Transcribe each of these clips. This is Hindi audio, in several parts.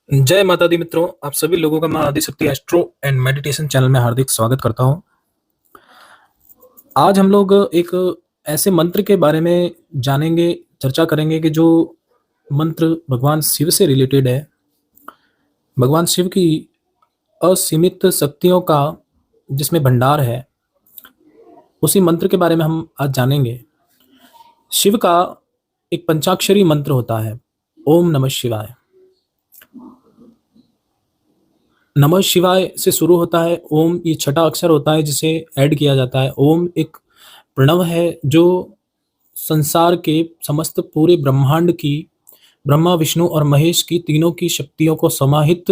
जय माता दी मित्रों, आप सभी लोगों का मैं Adishakti astro and meditation channel में हार्दिक स्वागत करता हूं। आज हम लोग एक ऐसे मंत्र के बारे में जानेंगे, चर्चा करेंगे कि जो मंत्र भगवान शिव से रिलेटेड है। भगवान शिव की असीमित शक्तियों का जिसमें भंडार है, उसी मंत्र के बारे में हम आज जानेंगे। शिव का एक पंचाक्षरी मंत्र होता है, ओम नमः शिवाय। नमः शिवाय से शुरू होता है। ओम ये छठा अक्षर होता है जिसे ऐड किया जाता है। ओम एक प्रणव है जो संसार के समस्त पूरे ब्रह्मांड की, ब्रह्मा विष्णु और महेश की तीनों की शक्तियों को समाहित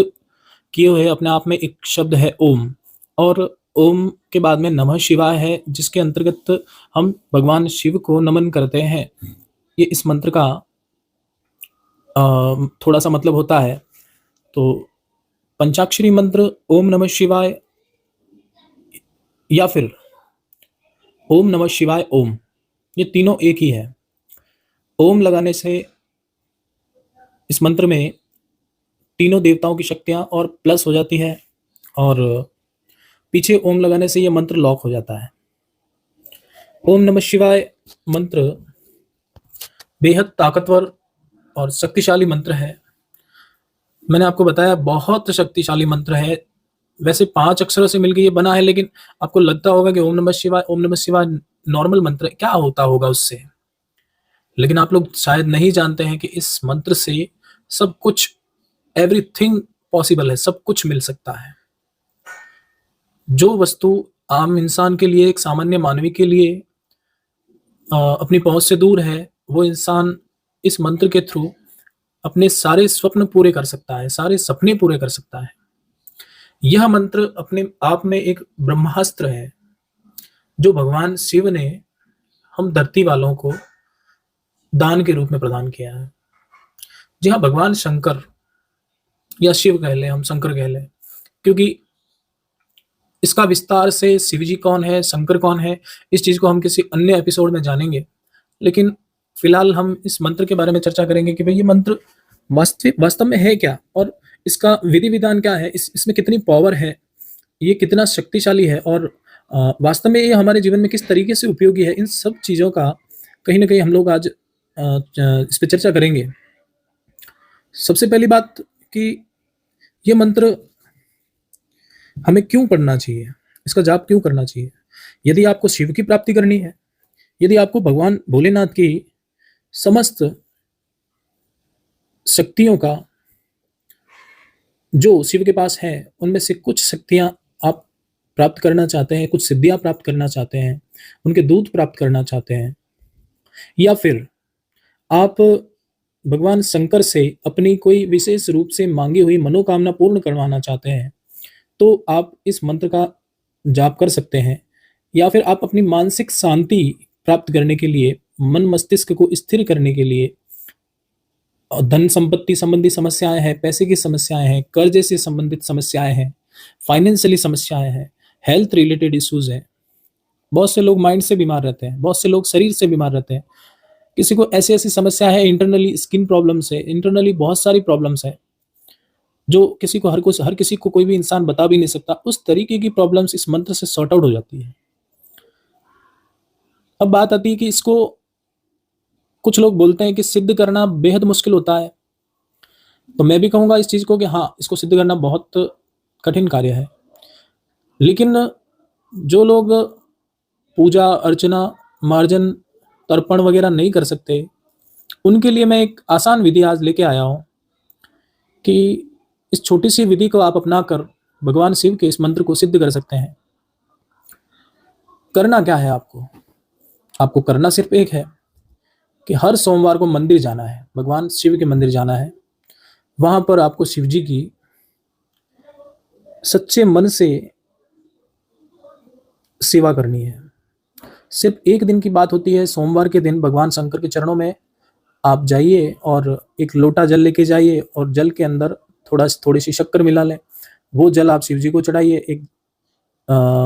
किए हुए अपने आप में एक शब्द है ओम। और ओम के बाद में नमः शिवाय है जिसके अंतर्गत हम भगवान शिव को नमन करते हैं। ये इस मंत्र का थोड़ा सा मतलब होता है। तो पंचाक्षरी मंत्र ओम नमः शिवाय या फिर ओम नमः शिवाय ओम, ये तीनों एक ही है। ओम लगाने से इस मंत्र में तीनों देवताओं की शक्तियां और प्लस हो जाती है, और पीछे ओम लगाने से यह मंत्र लॉक हो जाता है। ओम नमः शिवाय मंत्र बेहद ताकतवर और शक्तिशाली मंत्र है। मैंने आपको बताया बहुत शक्तिशाली मंत्र है। वैसे 5 अक्षरों से मिलकर ये बना है, लेकिन आपको लगता होगा कि ओम नमः शिवाय नॉर्मल मंत्र क्या होता होगा उससे। लेकिन आप लोग शायद नहीं जानते हैं कि इस मंत्र से सब कुछ, एवरीथिंग पॉसिबल है, सब कुछ मिल सकता है। जो वस्तु आम इंसान के लिए, एक सामान्य मानवी के लिए अपनी पहुंच से दूर है, वो इंसान इस मंत्र के थ्रू अपने सारे स्वप्न पूरे कर सकता है, सारे सपने पूरे कर सकता है। यह मंत्र अपने आप में एक ब्रह्मास्त्र है जो भगवान शिव ने हम धरती वालों को दान के रूप में प्रदान किया है। जी हाँ, भगवान शंकर या शिव कह लें, हम शंकर कह लें, क्योंकि इसका विस्तार से शिव जी कौन है, शंकर कौन है, इस चीज को हम किसी अन्य एपिसोड में जानेंगे। लेकिन फिलहाल हम इस मंत्र के बारे में चर्चा करेंगे कि भाई ये मंत्र वास्तव में है क्या, और इसका विधि विधान क्या है, इसमें कितनी पावर है, ये कितना शक्तिशाली है, और वास्तव में ये हमारे जीवन में किस तरीके से उपयोगी है। इन सब चीज़ों का कहीं ना कहीं हम लोग आज इस पर चर्चा करेंगे। सबसे पहली बात कि ये मंत्र हमें क्यों पढ़ना चाहिए, इसका जाप क्यों करना चाहिए। यदि आपको शिव की प्राप्ति करनी है, यदि आपको भगवान भोलेनाथ की समस्त शक्तियों का जो शिव के पास है उनमें से कुछ शक्तियां आप प्राप्त करना चाहते हैं, कुछ सिद्धियां प्राप्त करना चाहते हैं, उनके दूत प्राप्त करना चाहते हैं, या फिर आप भगवान शंकर से अपनी कोई विशेष रूप से मांगी हुई मनोकामना पूर्ण करवाना चाहते हैं, तो आप इस मंत्र का जाप कर सकते हैं। या फिर आप अपनी मानसिक शांति प्राप्त करने के लिए, मन मस्तिष्क को स्थिर करने के लिए, धन संपत्ति संबंधी समस्याएं हैं, पैसे की समस्याएं हैं, कर्जे से संबंधित समस्याएं हैं, फाइनेंशियली समस्याएं हैं, हेल्थ रिलेटेड इश्यूज हैं। बहुत से लोग माइंड से बीमार रहते हैं, बहुत से लोग शरीर से बीमार रहते हैं। किसी को ऐसी ऐसी समस्या है, इंटरनली स्किन प्रॉब्लम्स है, इंटरनली बहुत सारी प्रॉब्लम्स है जो किसी को, हर किसी को कोई भी इंसान बता भी नहीं सकता। उस तरीके की प्रॉब्लम्स इस मंत्र से सॉर्ट आउट हो जाती है। अब बात आती है कि इसको कुछ लोग बोलते हैं कि सिद्ध करना बेहद मुश्किल होता है। तो मैं भी कहूंगा इस चीज को कि हाँ, इसको सिद्ध करना बहुत कठिन कार्य है। लेकिन जो लोग पूजा अर्चना, मार्जन, तर्पण वगैरह नहीं कर सकते, उनके लिए मैं एक आसान विधि आज लेके आया हूं कि इस छोटी सी विधि को आप अपनाकर भगवान शिव के इस मंत्र को सिद्ध कर सकते हैं। करना क्या है आपको, आपको करना सिर्फ एक है कि हर सोमवार को मंदिर जाना है, भगवान शिव के मंदिर जाना है। वहां पर आपको शिव जी की सच्चे मन से सेवा करनी है। सिर्फ एक दिन की बात होती है। सोमवार के दिन भगवान शंकर के चरणों में आप जाइए और एक लोटा जल लेके जाइए, और जल के अंदर थोड़ी सी शक्कर मिला लें। वो जल आप शिव जी को चढ़ाइए। एक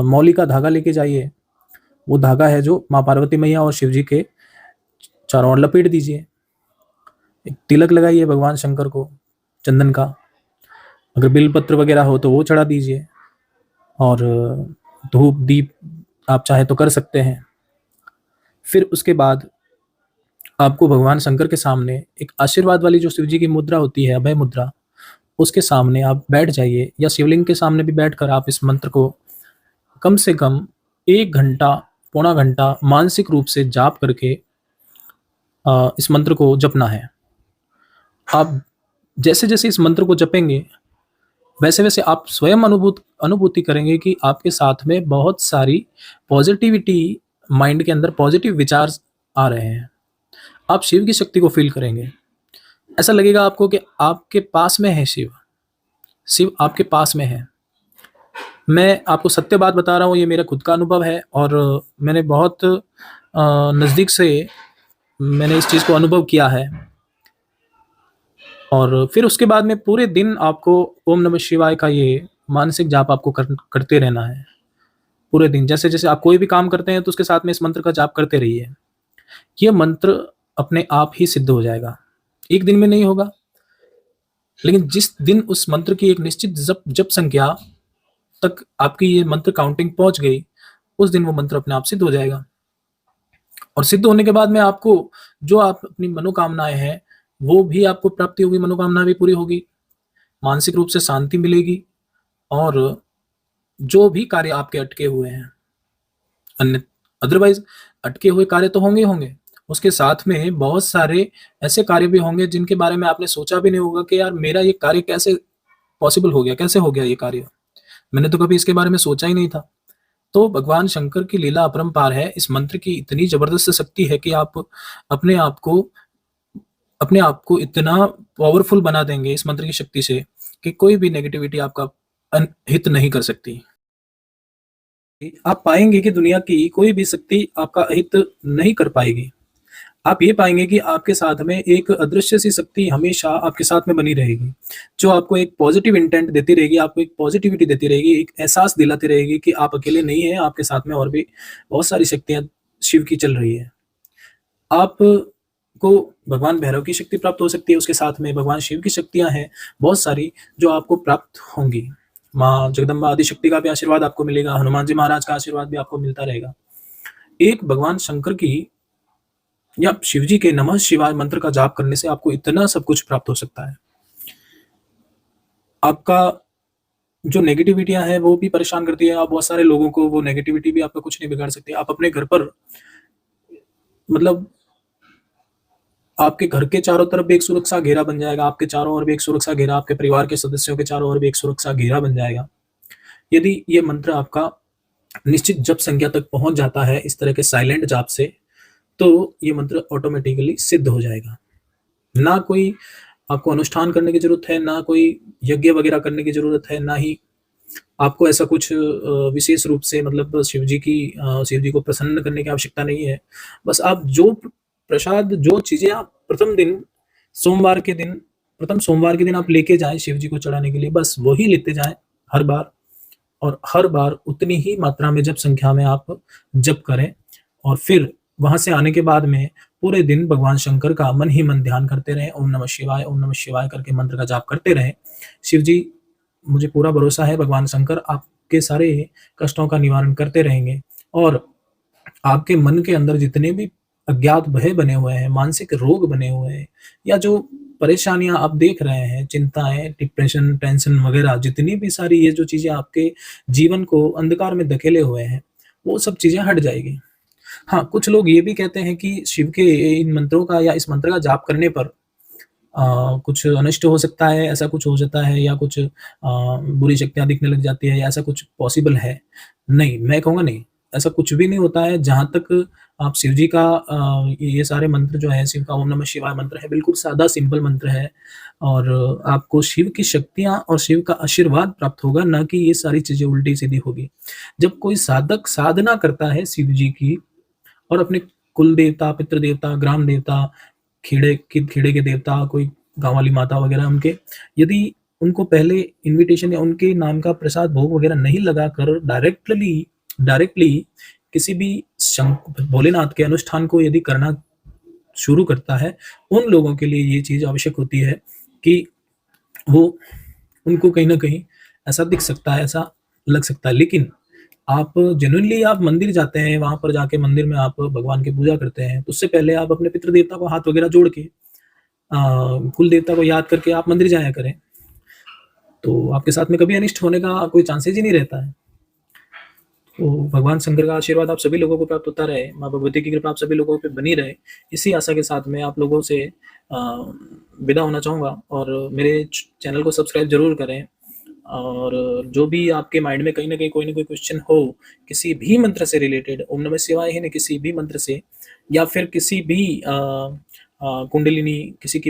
मौली का धागा लेके जाइए, वो धागा है जो माँ पार्वती मैया और शिव जी के चारों ओर लपेट दीजिए। एक तिलक लगाइए भगवान शंकर को चंदन का, अगर बिलपत्र वगैरह हो तो वो चढ़ा दीजिए, और धूप दीप आप चाहे तो कर सकते हैं। फिर उसके बाद आपको भगवान शंकर के सामने एक आशीर्वाद वाली जो शिव जी की मुद्रा होती है, अभय मुद्रा, उसके सामने आप बैठ जाइए, या शिवलिंग के सामने भी बैठकर आप इस मंत्र को कम से कम 1 घंटा, पौना घंटा मानसिक रूप से जाप करके इस मंत्र को जपना है। आप जैसे-जैसे इस मंत्र को जपेंगे, वैसे-वैसे आप स्वयं अनुभूति करेंगे कि आपके साथ में बहुत सारी पॉज़िटिविटी, माइंड के अंदर पॉज़िटिव विचार आ रहे हैं। आप शिव की शक्ति को फ़ील करेंगे। ऐसा लगेगा आपको कि आपके पास में है शिव, शिव आपके पास में है। मैं आपको सत्य बात बता रहा हूँ, ये मेरा खुद का अनुभव है, और मैंने बहुत नज़दीक से मैंने इस चीज़ को अनुभव किया है। और फिर उसके बाद में पूरे दिन आपको ओम नमः शिवाय का ये मानसिक जाप आपको करते रहना है। पूरे दिन जैसे-जैसे आप कोई भी काम करते हैं तो उसके साथ में इस मंत्र का जाप करते रहिए। ये मंत्र अपने आप ही सिद्ध हो जाएगा। एक दिन में नहीं होगा, लेकिन जिस दिन उस मंत्र की एक निश्चित जप संख्या तक आपकी ये मंत्र काउंटिंग पहुँच गई, उस दिन वो मंत्र अपने आप सिद्ध हो जाएगा। और सिद्ध होने के बाद में आपको जो आप अपनी मनोकामनाएँ हैं, वो भी आपको प्राप्ति होगी, मनोकामना भी पूरी होगी, मानसिक रूप से शांति मिलेगी, और जो भी कार्य आपके अटके हुए हैं, अन्य अदरवाइज़ अटके हुए कार्य तो होंगे ही होंगे। उसके साथ में बहुत सारे ऐसे कार्य भी होंगे जिनके बारे में आपने सोचा भी नहीं होगा कि यार मेरा ये कार्य कैसे पॉसिबल हो गया, कैसे हो गया ये कार्य? मैंने तो कभी इसके बारे में सोचा ही नहीं था। तो भगवान शंकर की लीला अपरंपार है। इस मंत्र की इतनी ज़बरदस्त शक्ति है कि आप अपने आप को अपने आप को इतना पावरफुल बना देंगे इस मंत्र की शक्ति से कि कोई भी नेगेटिविटी आपका हित नहीं कर सकती। आप पाएँगे कि दुनिया की कोई भी शक्ति आपका हित नहीं कर पाएगी। आप ये पाएँगे कि आपके साथ में एक अदृश्य सी शक्ति हमेशा आपके साथ में बनी रहेगी, जो आपको एक पॉज़िटिव इंटेंट देती रहेगी, आपको एक पॉज़िटिविटी देती रहेगी, एक एहसास दिलाती रहेगी कि आप अकेले नहीं हैं, आपके साथ में और भी बहुत सारी शक्तियाँ शिव की चल रही हैं। आपको भगवान भैरव की शक्ति प्राप्त हो सकती है, उसके साथ में भगवान शिव की शक्तियाँ हैं बहुत सारी, जो आपको प्राप्त होंगी। माँ जगदम्बा आदिशक्ति का भी आशीर्वाद आपको मिलेगा, हनुमान जी महाराज का आशीर्वाद भी आपको मिलता रहेगा। एक भगवान शंकर की या शिव जी के नमः शिवाय मंत्र का जाप करने से आपको इतना सब कुछ प्राप्त हो सकता है। आपका जो नेगेटिविटियाँ हैं वो भी परेशान करती है, आप बहुत सारे लोगों को वो नेगेटिविटी भी आपका कुछ नहीं बिगाड़ सकती। आप अपने घर पर मतलब आपके घर के चारों तरफ भी एक सुरक्षा घेरा बन जाएगा, आपके चारों ओर भी एक सुरक्षा घेरा, आपके परिवार के सदस्यों के चारों ओर भी एक सुरक्षा घेरा बन जाएगा। यदि ये मंत्र आपका निश्चित जप संख्या तक पहुँच जाता है इस तरह के साइलेंट जाप से, तो ये मंत्र ऑटोमैटिकली सिद्ध हो जाएगा। ना कोई आपको अनुष्ठान करने की ज़रूरत है, ना कोई यज्ञ वगैरह करने की ज़रूरत है, ना ही आपको ऐसा कुछ विशेष रूप से मतलब शिव जी को प्रसन्न करने की आवश्यकता नहीं है। बस आप जो प्रसाद, जो चीज़ें आप प्रथम सोमवार के दिन आप लेके जाएँ शिव जी को चढ़ाने के लिए, बस वही लेते जाएँ हर बार, और हर बार उतनी ही मात्रा में जप संख्या में आप जप करें, और फिर वहाँ से आने के बाद में पूरे दिन भगवान शंकर का मन ही मन ध्यान करते रहें, ओम नमः शिवाय करके मंत्र का जाप करते रहें। शिव जी, मुझे पूरा भरोसा है भगवान शंकर आपके सारे कष्टों का निवारण करते रहेंगे, और आपके मन के अंदर जितने भी अज्ञात भय बने हुए हैं, मानसिक रोग बने हुए हैं, या जो परेशानियाँ आप देख रहे हैं, चिंताएँ, डिप्रेशन, टेंशन वगैरह जितनी भी सारी ये जो चीज़ें आपके जीवन को अंधकार में धकेले हुए हैं, वो सब चीज़ें हट जाएगी। हाँ, कुछ लोग ये भी कहते हैं कि शिव के इन मंत्रों का या इस मंत्र का जाप करने पर कुछ अनिष्ट हो सकता है, ऐसा कुछ हो जाता है, या कुछ बुरी शक्तियाँ दिखने लग जाती है, या ऐसा कुछ पॉसिबल है। नहीं, मैं कहूँगा नहीं, ऐसा कुछ भी नहीं होता है। जहाँ तक आप शिव जी का ये सारे मंत्र जो हैं, शिव का ओम नमः शिवाय मंत्र है, बिल्कुल सादा सिंपल मंत्र है, और आपको शिव की शक्तियाँ और शिव का आशीर्वाद प्राप्त होगा, ना कि ये सारी चीज़ें उल्टी-सीधी होगी। जब कोई साधक साधना करता है शिव जी की, और अपने कुल देवता, पितृ देवता, ग्राम देवता, खेड़े के देवता, कोई गाँव वाली माता वगैरह, उनके यदि उनको पहले इन्विटेशन या उनके नाम का प्रसाद भोग वगैरह नहीं लगाकर डायरेक्टली किसी भी भोलेनाथ के अनुष्ठान को यदि करना शुरू करता है, उन लोगों के लिए ये चीज़ आवश्यक होती है कि वो उनको कहीं न कहीं ऐसा दिख सकता है, ऐसा लग सकता है। लेकिन आप जेनुइनली आप मंदिर जाते हैं, वहाँ पर जाके मंदिर में आप भगवान की पूजा करते हैं, तो उससे पहले आप अपने पितृ-देवता को हाथ वगैरह जोड़ के कुल देवता को याद करके आप मंदिर जाया करें, तो आपके साथ में कभी अनिष्ट होने का कोई चांसेज़ ही नहीं रहता है। तो भगवान शंकर का आशीर्वाद आप सभी लोगों को प्राप्त होता रहे, माँ भगवती की कृपा आप सभी लोगों पे बनी रहे, इसी आशा के साथ मैं आप लोगों से विदा होना चाहूँगा और मेरे चैनल को सब्सक्राइब ज़रूर करें। और जो भी आपके माइंड में कहीं न कहीं कोई न कोई क्वेश्चन हो, किसी भी मंत्र से रिलेटेड, ओम नमः शिवाय ही नहीं किसी भी मंत्र से या फिर किसी भी कुंडलिनी किसी की भी